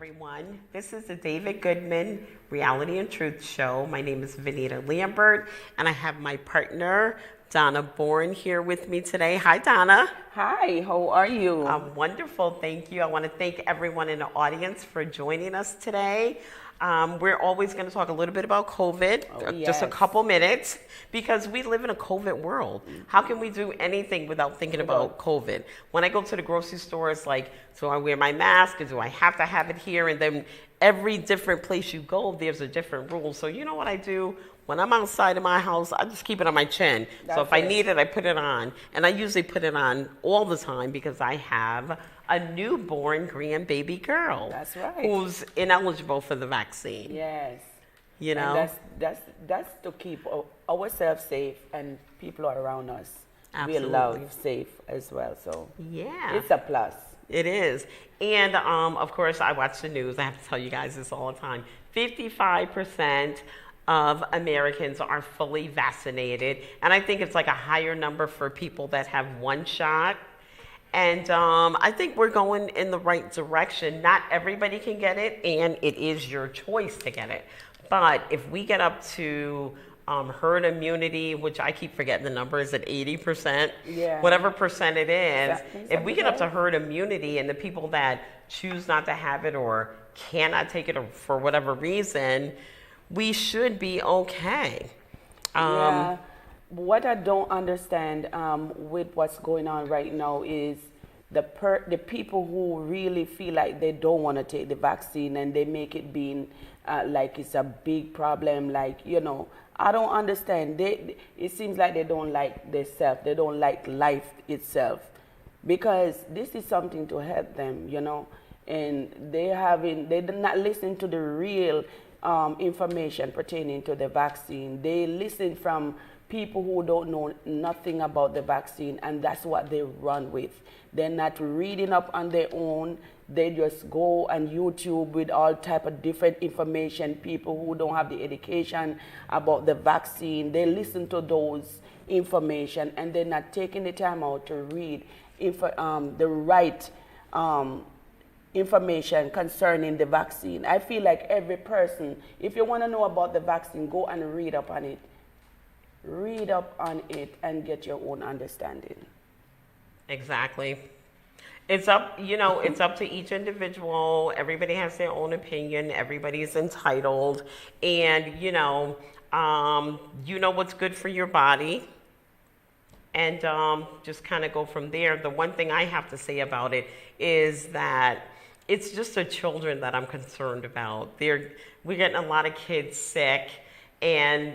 everyone. This is the David Goodman Reality and Truth Show. My name is Vanita Lambert, and I have my partner, Donna Bourne, here with me today. Hi, Donna. Hi, how are you? I'm wonderful, thank you. I want to thank everyone in the audience for joining us today. We're always going to talk a little bit about COVID, just a couple minutes, because we live in a COVID world. How can we do anything without thinking about COVID? When I go to the grocery store, it's like, do I wear my mask, or do I have to have it here? And then every different place you go, there's a different rule. So you know what I do? When I'm outside of my house, I just keep it on my chin. So if I need it, I put it on. And I usually put it on all the time because I have a newborn grandbaby girl. That's right. Who's ineligible for the vaccine. Yes. You know? And that's to keep ourselves safe and people around us. Absolutely. We love safe as well. So yeah, it's a plus. It is. And of course, I watch the news. I have to tell you guys this all the time. 55% of Americans are fully vaccinated. And I think it's like a higher number for people that have one shot. And I think we're going in the right direction. Not everybody can get it, and it is your choice to get it. But if we get up to herd immunity, which I keep forgetting the number, is it 80%? Yeah. Whatever percent it is. If we get up to Exactly. herd immunity and the people that choose not to have it or cannot take it for whatever reason, we should be okay. Yeah. What I don't understand with what's going on right now is the people who really feel like they don't want to take the vaccine and they make it being like it's a big problem. Like, you know, I don't understand. It seems like they don't like themselves. They don't like life itself, because this is something to help them, you know, and they're not listening to the real information pertaining to the vaccine. They listen from people who don't know nothing about the vaccine, and that's what they run with. They're not reading up on their own. They just go on YouTube with all type of different information. People who don't have the education about the vaccine, they listen to those information, and they're not taking the time out to read the right information concerning the vaccine. I feel like every person, if you want to know about the vaccine, go and read up on it. Read up on it and get your own understanding. Exactly. It's up, it's up to each individual. Everybody has their own opinion. Everybody's entitled. And, you know what's good for your body. And just kind of go from there. The one thing I have to say about it is that it's just the children that I'm concerned about. We're getting a lot of kids sick. And,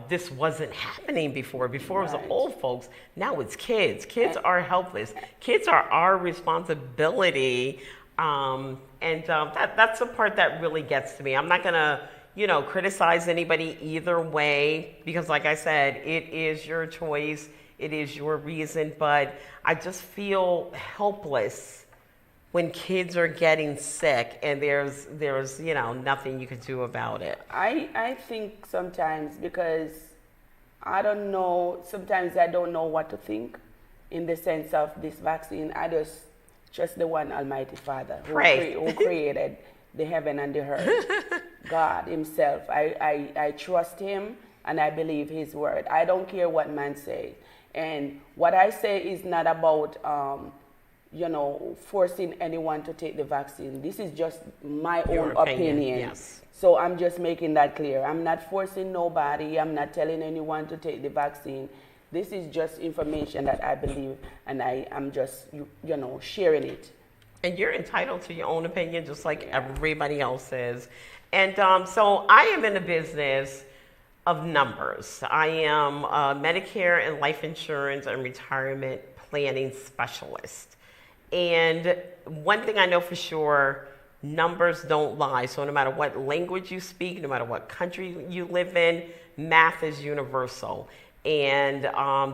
this wasn't happening before. Before it was the old folks. Now it's kids. Kids are helpless. Kids are our responsibility. That's the part that really gets to me. I'm not going to, criticize anybody either way, because like I said, it is your choice. It is your reason. But I just feel helpless when kids are getting sick and there's nothing you can do about it. I think sometimes, because I don't know, sometimes I don't know what to think in the sense of this vaccine. I just trust the one Almighty Father who created the heaven and the earth. God himself. I trust him and I believe his word. I don't care what man says. And what I say is not about forcing anyone to take the vaccine. This is just my own opinion. Yes. So I'm just making that clear. I'm not forcing nobody. I'm not telling anyone to take the vaccine. This is just information that I believe, and I'm just, sharing it. And you're entitled to your own opinion, just like everybody else is. And so I am in the business of numbers. I am a Medicare and life insurance and retirement planning specialist. And one thing I know for sure, numbers don't lie. So no matter what language you speak, no matter what country you live in, math is universal. And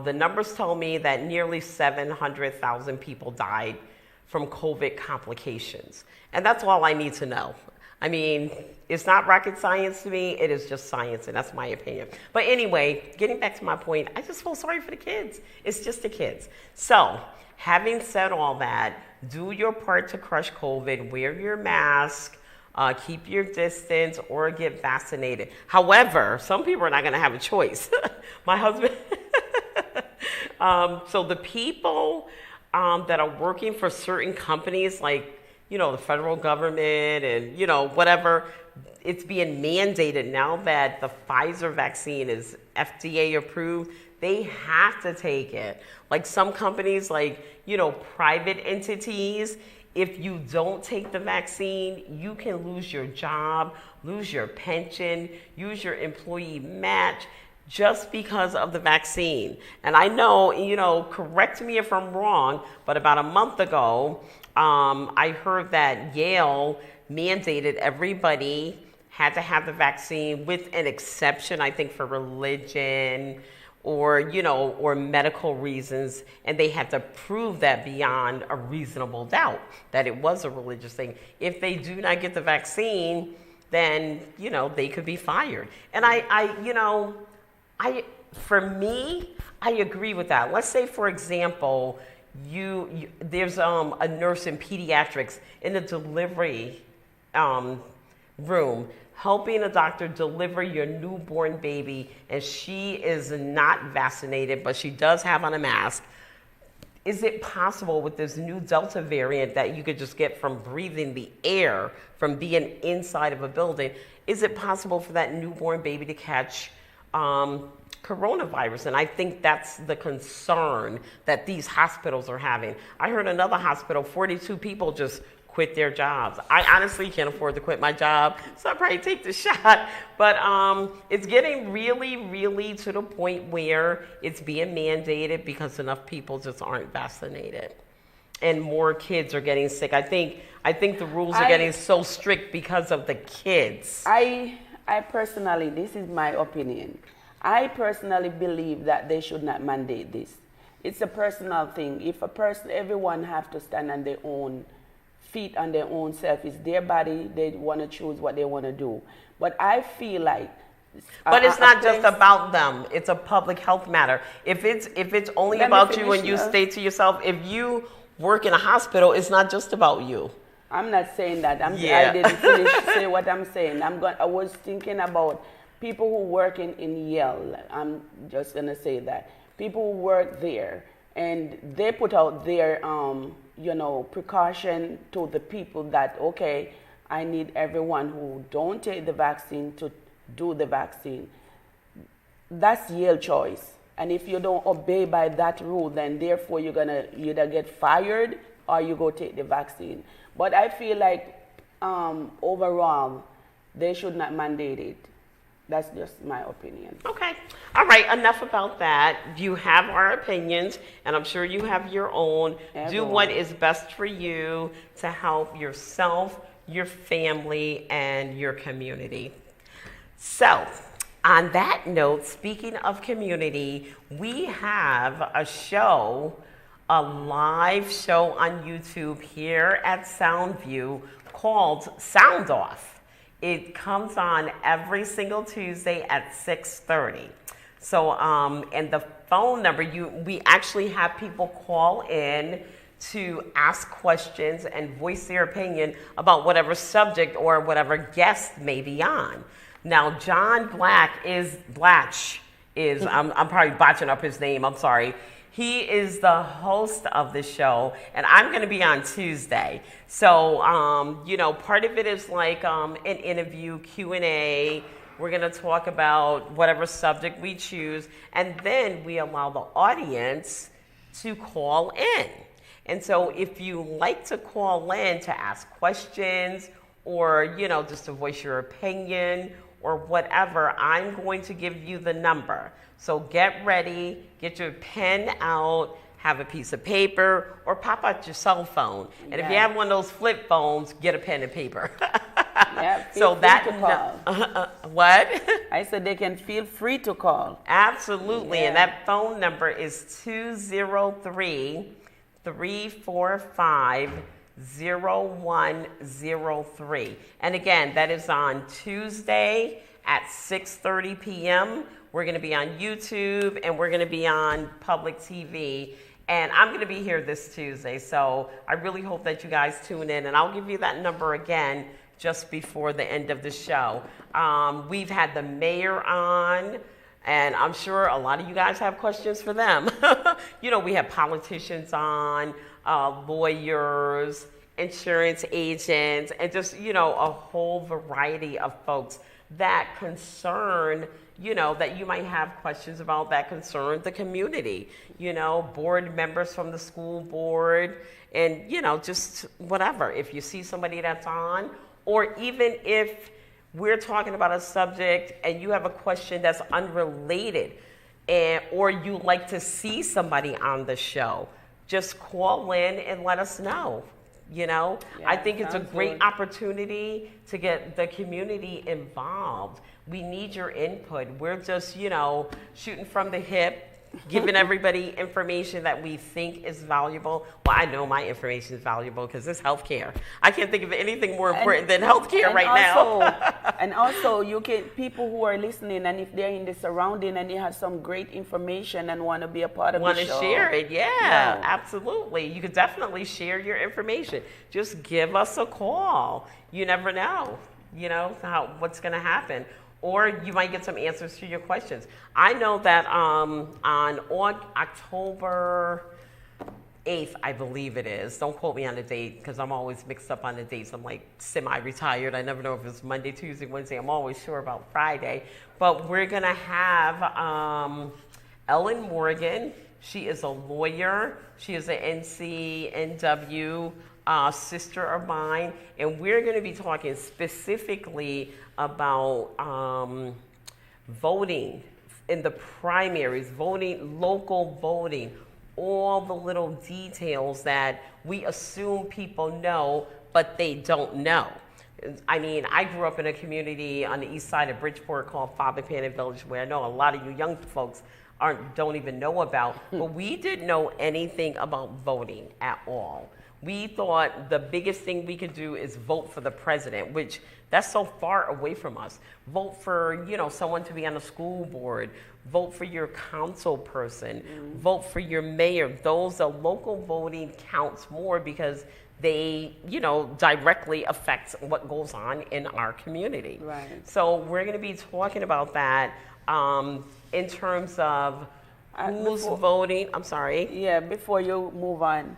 the numbers tell me that nearly 700,000 people died from COVID complications. And that's all I need to know. I mean, it's not rocket science to me. It is just science, and that's my opinion. But anyway, getting back to my point, I just feel sorry for the kids. It's just the kids. So having said all that, do your part to crush COVID, wear your mask, keep your distance, or get vaccinated. However, some people are not going to have a choice. My husband, so the people that are working for certain companies, like, the federal government and, whatever, it's being mandated now that the Pfizer vaccine is FDA approved. They have to take it. Like some companies, like, private entities, if you don't take the vaccine, you can lose your job, lose your pension, use your employee match just because of the vaccine. And I know, correct me if I'm wrong, but about a month ago, I heard that Yale mandated everybody had to have the vaccine with an exception, I think, for religion or, or medical reasons. And they had to prove that beyond a reasonable doubt that it was a religious thing. If they do not get the vaccine, then, they could be fired. And for me, I agree with that. Let's say, for example, there's a nurse in pediatrics in the delivery room helping a doctor deliver your newborn baby, and she is not vaccinated, but she does have on a mask. Is it possible with this new Delta variant that you could just get from breathing the air, from being inside of a building? Is it possible for that newborn baby to catch coronavirus? And I think that's the concern that these hospitals are having. I heard another hospital, 42 people just quit their jobs. I honestly can't afford to quit my job, so I'll probably take the shot. But it's getting really, really to the point where it's being mandated because enough people just aren't vaccinated. And more kids are getting sick. I think the rules are getting so strict because of the kids. I personally, this is my opinion, I personally believe that they should not mandate this. It's a personal thing. If everyone have to stand on their own feet, on their own self, it's their body, they want to choose what they want to do. But I feel like but it's not just about them. It's a public health matter. If it's only about you and you stay to yourself, if you work in a hospital, it's not just about you. I'm not saying that. I didn't finish say what I'm saying. I was thinking about people who work in Yale. I'm just gonna say that people who work there, and they put out their precaution to the people that, okay, I need everyone who don't take the vaccine to do the vaccine. That's Yale choice. And if you don't obey by that rule, then therefore you're gonna either get fired or you go take the vaccine. But I feel like overall, they should not mandate it. That's just my opinion. Okay. All right. Enough about that. You have our opinions, and I'm sure you have your own. Do what is best for you to help yourself, your family, and your community. So, on that note, speaking of community, we have a live show on YouTube here at Soundview called Sound Off. It comes on every single Tuesday at 6:30. So, and the phone number, we actually have people call in to ask questions and voice their opinion about whatever subject or whatever guest may be on. Now, John Blatch is, I'm probably botching up his name, I'm sorry. He is the host of the show, and I'm going to be on Tuesday. So, part of it is like an interview, Q&A. We're going to talk about whatever subject we choose, and then we allow the audience to call in. And so if you like to call in to ask questions or, just to voice your opinion or whatever, I'm going to give you the number. So get ready, get your pen out, have a piece of paper, or pop out your cell phone. And if you have one of those flip phones, get a pen and paper. Yeah, so that what? I said they can feel free to call. Absolutely, and that phone number is 203-345-0103. And again, that is on Tuesday at 6:30 p.m. We're going to be on YouTube and we're going to be on public TV. And I'm going to be here this Tuesday, so I really hope that you guys tune in. And I'll give you that number again just before the end of the show. We've had the mayor on, and I'm sure a lot of you guys have questions for them. We have politicians on, lawyers, insurance agents, and just, a whole variety of folks that concern, that you might have questions about that concern the community, board members from the school board, and, just whatever. If you see somebody that's on, or even if we're talking about a subject and you have a question that's unrelated, or you like to see somebody on the show, just call in and let us know. I think it's a great opportunity to get the community involved. We need your input. We're just, shooting from the hip, giving everybody information that we think is valuable. Well, I know my information is valuable because it's healthcare. I can't think of anything more important than healthcare right now. And also, people who are listening, and if they're in the surrounding and they have some great information and want to be a part of the show. Want to share it, yeah, absolutely. You could definitely share your information. Just give us a call. You never know, what's going to happen. Or you might get some answers to your questions. I know that on October 8th, I believe it is. Don't quote me on the date because I'm always mixed up on the dates. I'm like semi-retired. I never know if it's Monday, Tuesday, Wednesday. I'm always sure about Friday. But we're going to have Ellen Morgan. She is a lawyer. She is an NCNW sister of mine, and we're going to be talking specifically about voting in the primaries, local voting, all the little details that we assume people know, but they don't know. I mean, I grew up in a community on the east side of Bridgeport called Father Pannon Village, where I know a lot of you young folks don't even know about, but we didn't know anything about voting at all. We thought the biggest thing we could do is vote for the president, which that's so far away from us. Vote for, someone to be on the school board. Vote for your council person. Vote for your mayor. The local voting counts more because they, directly affect what goes on in our community. Right. So we're going to be talking about that in terms of who's voting. I'm sorry. Yeah, before you move on.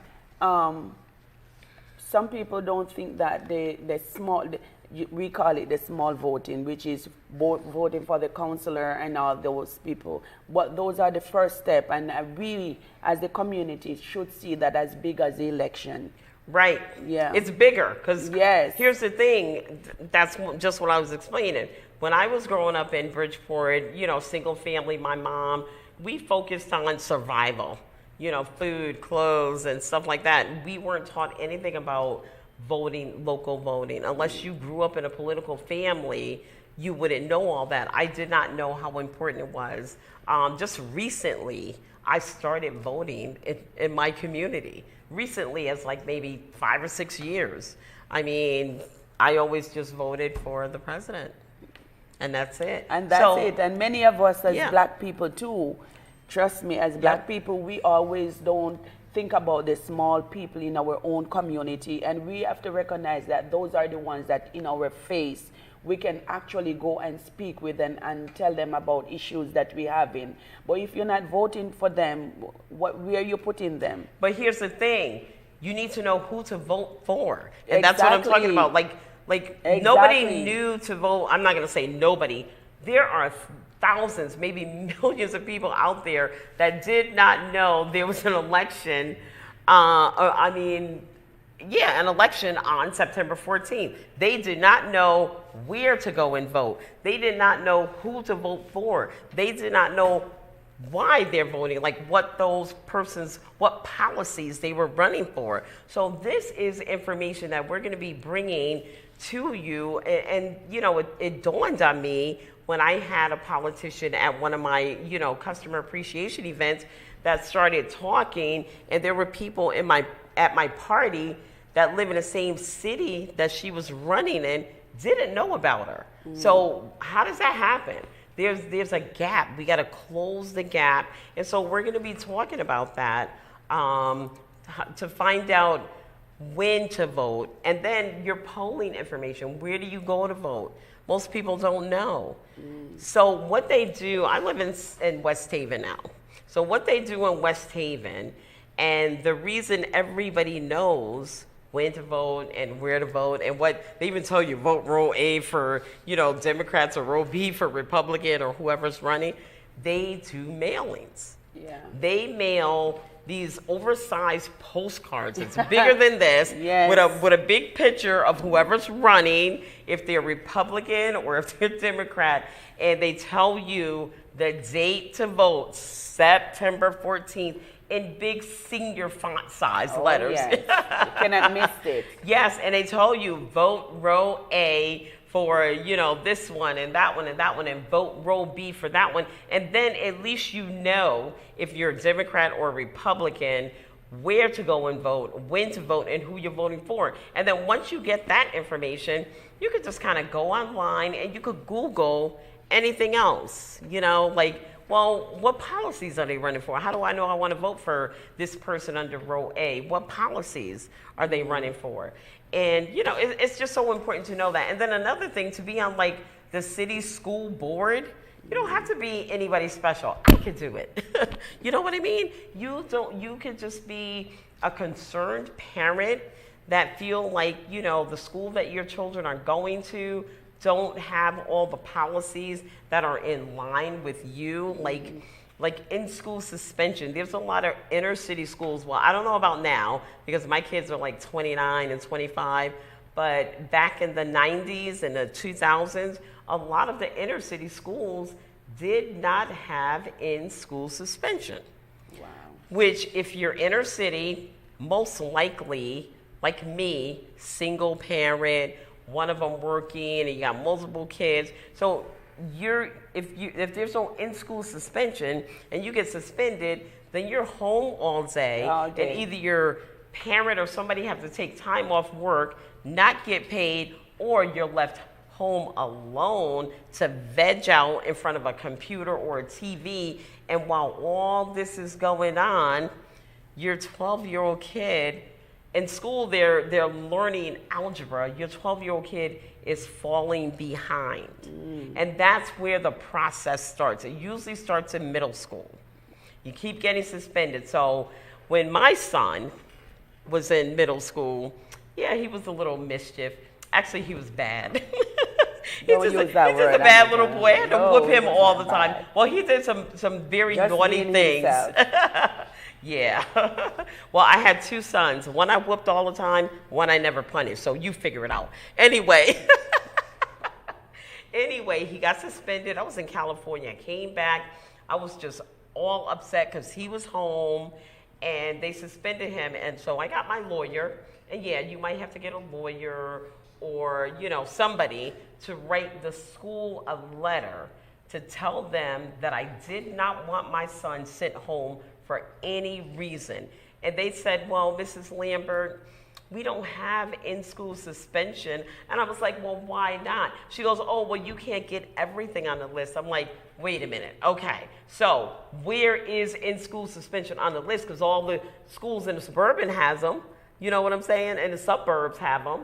Some people don't think that we call it the small voting, which is voting for the councillor and all those people. But those are the first step, and we, as the community, should see that as big as the election. Right. Yeah. It's bigger because yes. Here's the thing. That's just what I was explaining. When I was growing up in Bridgeport, single family, my mom, we focused on survival. Food, clothes, and stuff like that. We weren't taught anything about voting, local voting. Unless you grew up in a political family, you wouldn't know all that. I did not know how important it was. Just recently, I started voting in my community. Recently, as like maybe 5 or 6 years. I mean, I always just voted for the president. And that's it. And that's it. And many of us as black people too, trust me, as black people, we always don't think about the small people in our own community, and we have to recognize that those are the ones that in our face we can actually go and speak with them and tell them about issues that we have in. But if you're not voting for them, where are you putting them? But here's the thing, you need to know who to vote for, and that's what I'm talking about. Like nobody knew to vote. I'm not going to say nobody. There are thousands, maybe millions of people out there that did not know there was an election. An election on September 14th. They did not know where to go and vote. They did not know who to vote for. They did not know why they're voting, like what policies they were running for. So this is information that we're going to be bringing to you. And it dawned on me when I had a politician at one of my, customer appreciation events that started talking, and there were people at my party that live in the same city that she was running in, didn't know about her. So how does that happen? There's a gap. We got to close the gap. And so we're going to be talking about that to find out when to vote, and then your polling information. Where do you go to vote? Most people don't know. So what they do, I live in West Haven now. So what they do in West Haven, and the reason everybody knows when to vote and where to vote, and what they even tell you, vote row A for, Democrats or row B for Republican or whoever's running, they do mailings. Yeah. They mail these oversized postcards. It's bigger than this, Yes. with a big picture of whoever's running, if they're Republican or if they're Democrat, and they tell you the date to vote, September 14th, in big senior font size letters. Yes. You cannot miss it. Yes, and they tell you vote row A for, this one and that one and that one, and vote row B for that one. And then at least you know, if you're a Democrat or a Republican, where to go and vote, when to vote, and who you're voting for. And then once you get that information, you could just kind of go online and you could Google anything else, like, well, what policies are they running for? How do I know I want to vote for this person under row A? What policies are they running for? And, it's just so important to know that. And then another thing, to be on like the city school board, you don't have to be anybody special. I could do it. You know what I mean? You could just be a concerned parent that feel like, the school that your children are going to don't have all the policies that are in line with you, like in-school suspension. There's a lot of inner-city schools. Well, I don't know about now because my kids are like 29 and 25, but back in the 90s and the 2000s, a lot of the inner-city schools did not have in-school suspension. Wow. Which, if you're inner city, most likely, like me, single parent, one of them working, and you got multiple kids. So if there's no in-school suspension and you get suspended, then you're home all day. And either your parent or somebody have to take time off work, not get paid, or you're left home alone to veg out in front of a computer or a TV. And while all this is going on, your 12-year-old kid in school, they're learning algebra. Your 12-year-old kid is falling behind. And that's where the process starts. It usually starts in middle school. You keep getting suspended. So when my son was in middle school, yeah, he was a little mischief. Actually, he was bad. He's just a bad little boy. I had to whoop him all the time. Well, he did some very naughty things. Yeah. Well, I had two sons. One I whooped all the time, one I never punished. So you figure it out. Anyway. Anyway, he got suspended. I was in California. I came back. I was just all upset because he was home and they suspended him. And so I got my lawyer. And yeah, you might have to get a lawyer or, somebody to write the school a letter to tell them that I did not want my son sent home for any reason. And they said, well, Mrs. Lambert, we don't have in-school suspension. And I was like, well, why not? She goes, oh, well, you can't get everything on the list. I'm like, wait a minute. Okay, so where is in-school suspension on the list? Because all the schools in the suburban has them. You know what I'm saying? And the suburbs have them.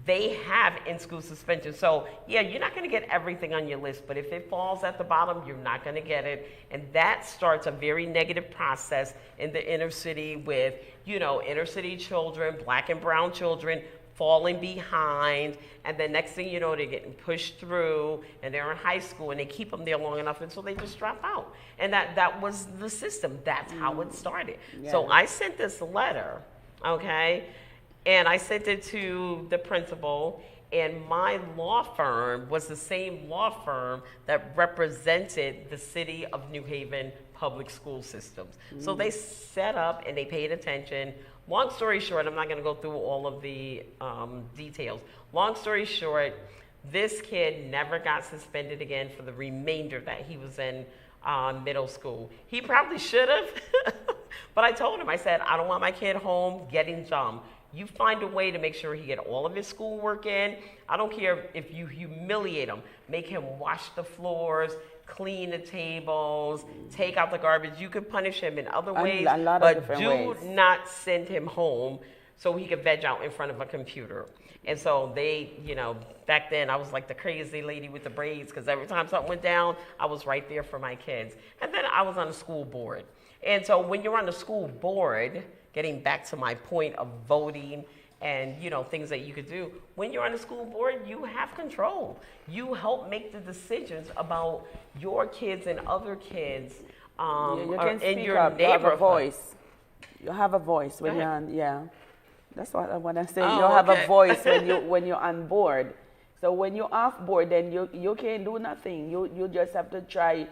They have in-school suspension. So, yeah, you're not going to get everything on your list, but if it falls at the bottom, you're not going to get it. And that starts a very negative process in the inner city with, inner city children, black and brown children falling behind. And then next thing you know, they're getting pushed through and they're in high school and they keep them there long enough until they just drop out. And that was the system. That's how it started. Yeah. So I sent this letter, okay? And I sent it to the principal, and my law firm was the same law firm that represented the city of New Haven public school systems. So they set up and they paid attention. Long story short, I'm not going to go through all of the details. Long story short, this kid never got suspended again for the remainder that he was in middle school. He probably should have, but I told him, I said, I don't want my kid home getting jumped. You find a way to make sure he get all of his schoolwork in. I don't care if you humiliate him. Make him wash the floors, clean the tables, take out the garbage. You could punish him in other A ways, lot of but different do ways. not send him home so he could veg out in front of a computer. And so they, back then I was like the crazy lady with the braids because every time something went down, I was right there for my kids. And then I was on the school board. And so when you're on the school board, getting back to my point of voting and things that you could do, when you're on the school board, you have control. You help make the decisions about your kids and other kids You can in speak your up. You have a neighborhood. voice. You have a voice when Go you're ahead. on. Yeah, that's what I want to say. Oh, You have okay. a voice when you're on board. So when you're off board, then you can't do nothing. You just have to try.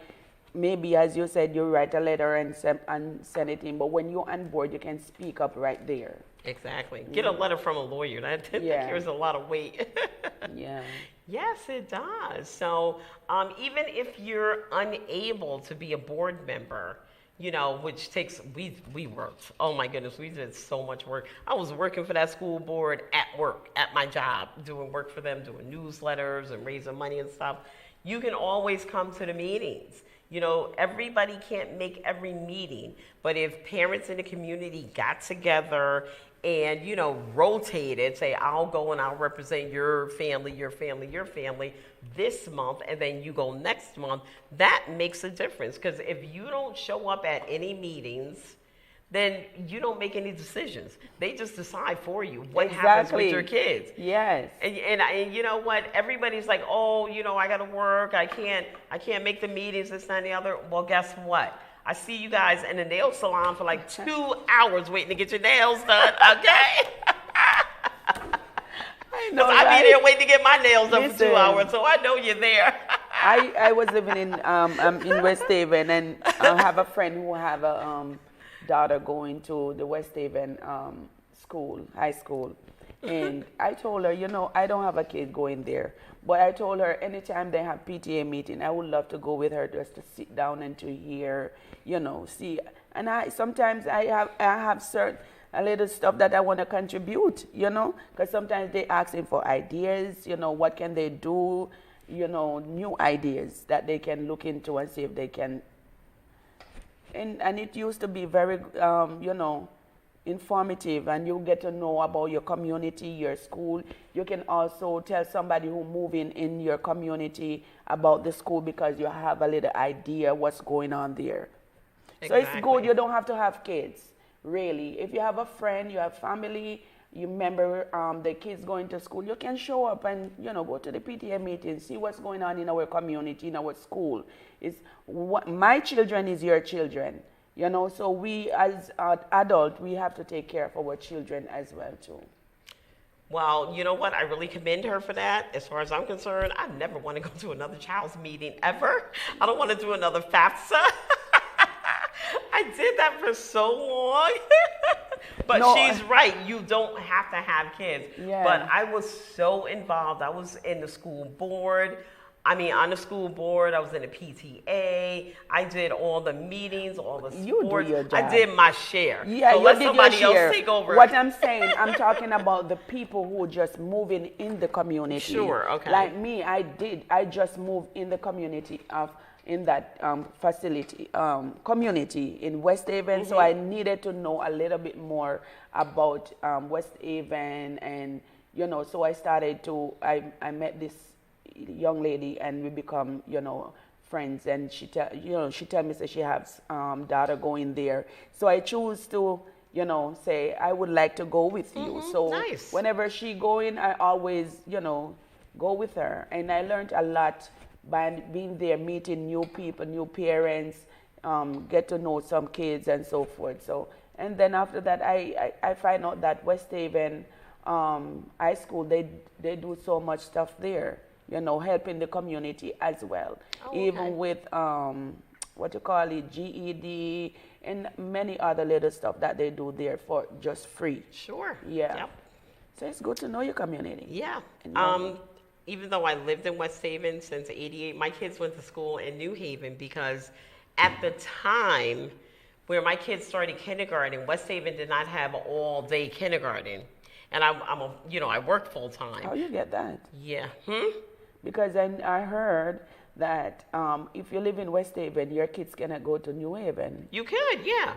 Maybe, as you said, you write a letter and send it in. But when you're on board, you can speak up right there. Exactly. Get a letter from a lawyer. That Yeah. carries a lot of weight. Yeah. Yes, it does. So even if you're unable to be a board member, which takes, we worked. Oh my goodness, we did so much work. I was working for that school board at work, at my job, doing work for them, doing newsletters and raising money and stuff. You can always come to the meetings. Everybody can't make every meeting, but if parents in the community got together and, rotated, say, I'll go and I'll represent your family, your family, your family this month, and then you go next month, that makes a difference. Because if you don't show up at any meetings, then you don't make any decisions. They just decide for you what happens with your kids. Yes. And you know what? Everybody's like, oh, I got to work. I can't make the meetings, this, that, and the other. Well, guess what? I see you guys in the nail salon for like 2 hours waiting to get your nails done, okay? I know, I right? be there waiting to get my nails done for 2 Listen. hours, so I know you're there. I was living in West Haven, and I have a friend who have a daughter going to the West Haven high school. And I told her, I don't have a kid going there. But I told her anytime they have PTA meeting, I would love to go with her just to sit down and to hear, see. And sometimes I have certain a little stuff that I want to contribute, because sometimes they asking for ideas, what can they do, new ideas that they can look into and see if they can. And it used to be very, informative, and you get to know about your community, your school. You can also tell somebody who moving in your community about the school because you have a little idea what's going on there. So it's good. You don't have to have kids, really. If you have a friend, you have family, you remember the kids going to school, you can show up and go to the PTA meeting, see what's going on in our community, in our school. My children is your children. So we as adults, we have to take care of our children as well too. Well, you know what? I really commend her for that. As far as I'm concerned, I never want to go to another child's meeting ever. I don't want to do another FAFSA. I did that for so long. But No, she's right. You don't have to have kids. Yeah. But I was so involved. I was in the school board. On the school board, I was in the PTA. I did all the meetings, all the sports. You do your job. I did my share. Yeah, so you let did somebody your share. else take over. What I'm saying, I'm talking about the people who just moving in the community. Sure, okay. Like me, I just moved in the community in that facility, community in West Haven. So I needed to know a little bit more about West Haven, and so I started to, I met this young lady and we become, friends, and she tell me that she has daughter going there. So I choose to, say I would like to go with you. So nice. Whenever she going, I always, go with her. And I learned a lot by being there, meeting new people, new parents, get to know some kids and so forth. So, and then after that, I find out that West Haven High School, they do so much stuff there, helping the community as well. Oh, okay. Even with, GED and many other little stuff that they do there for just free. Sure. Yeah. Yep. So it's good to know your community. Yeah. And Even though I lived in West Haven since '88, my kids went to school in New Haven because at the time where my kids started kindergarten, West Haven did not have all-day kindergarten. And I work full time. How you get that? Yeah. Because I heard that if you live in West Haven, your kids cannot go to New Haven. You could, yeah.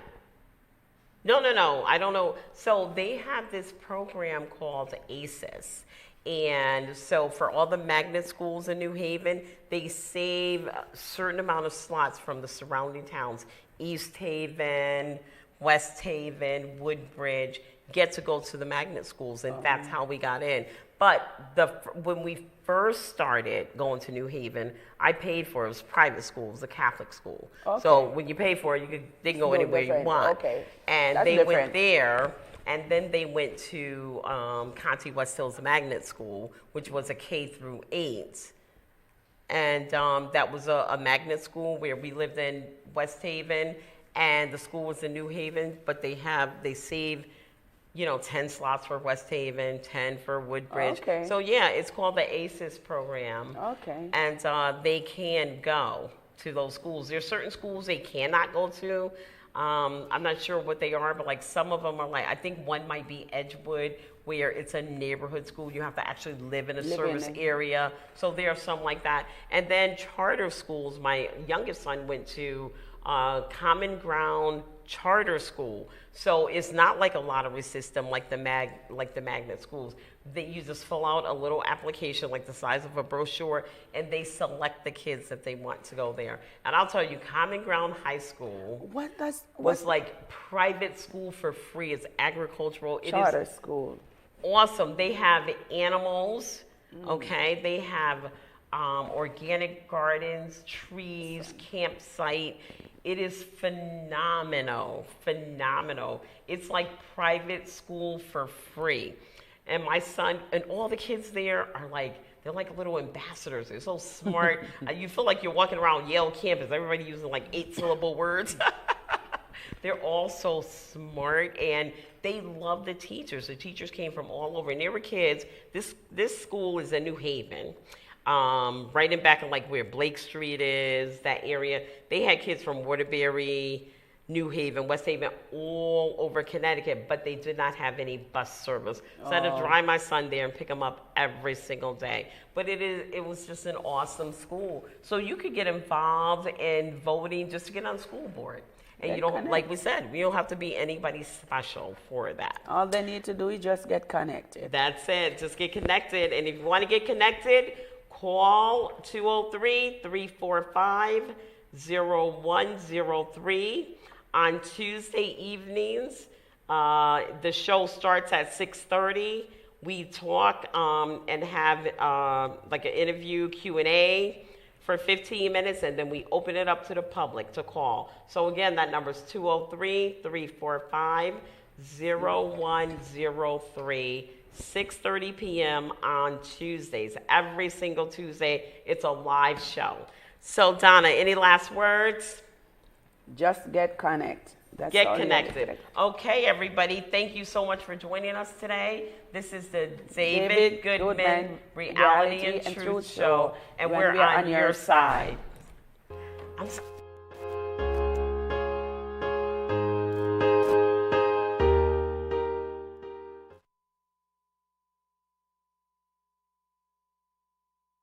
No. I don't know. So they have this program called ACES. And so for all the magnet schools in New Haven, they save a certain amount of slots from the surrounding towns. East Haven, West Haven, Woodbridge, get to go to the magnet schools. And that's how we got in. But when we first started going to New Haven, I paid for it. It was private school. It was a Catholic school. Okay. So when you pay for it, they can go anywhere you want. Okay. And That's they different. went there, and then they went to Conti West Hills Magnet School, which was a K through 8. And that was a magnet school where we lived in West Haven, and the school was in New Haven, but they save 10 slots for West Haven, 10 for Woodbridge. Okay. So yeah, it's called the ACES program. Okay. And they can go to those schools. There's certain schools they cannot go to. I'm not sure what they are, but like some of them are like, I think one might be Edgewood, where it's a neighborhood school. You have to actually live in a service area. So there are some like that. And then charter schools. My youngest son went to Common Ground Charter School. So it's not like a lottery system like the magnet schools. You just fill out a little application like the size of a brochure, and they select the kids that they want to go there. And I'll tell you, Common Ground High School was like private school for free. It's agricultural. Charter school. Awesome. They have animals. Okay. They have organic gardens, trees, campsite. It is phenomenal. It's like private school for free. And my son and all the kids there are like, they're like little ambassadors. They're so smart. You feel like you're walking around Yale campus. Everybody using like 8-syllable words. They're all so smart, and they love the teachers. The teachers came from all over, and they were kids. This school is in New Haven. Right in back of like where Blake Street is, that area. They had kids from Waterbury, New Haven, West Haven, all over Connecticut, but they did not have any bus service. So I had to drive my son there and pick him up every single day. But it was just an awesome school. So you could get involved in voting just to get on the school board. And you don't, like we said, you don't have to be anybody special for that. All they need to do is just get connected. That's it. Just get connected. And if you want to get connected, call 203-345-0103 on Tuesday evenings. The show starts at 6:30. We talk and have like an interview Q&A for 15 minutes, and then we open it up to the public to call. So again, that number is 203-345-0103. 6:30 p.m. on Tuesdays. Every single Tuesday, it's a live show. So Donna, any last words? Just get connected. That's get all you connected. have to do. Okay, everybody. Thank you so much for joining us today. This is the David Goodman Reality and Truth Show, and we're on your side. I'm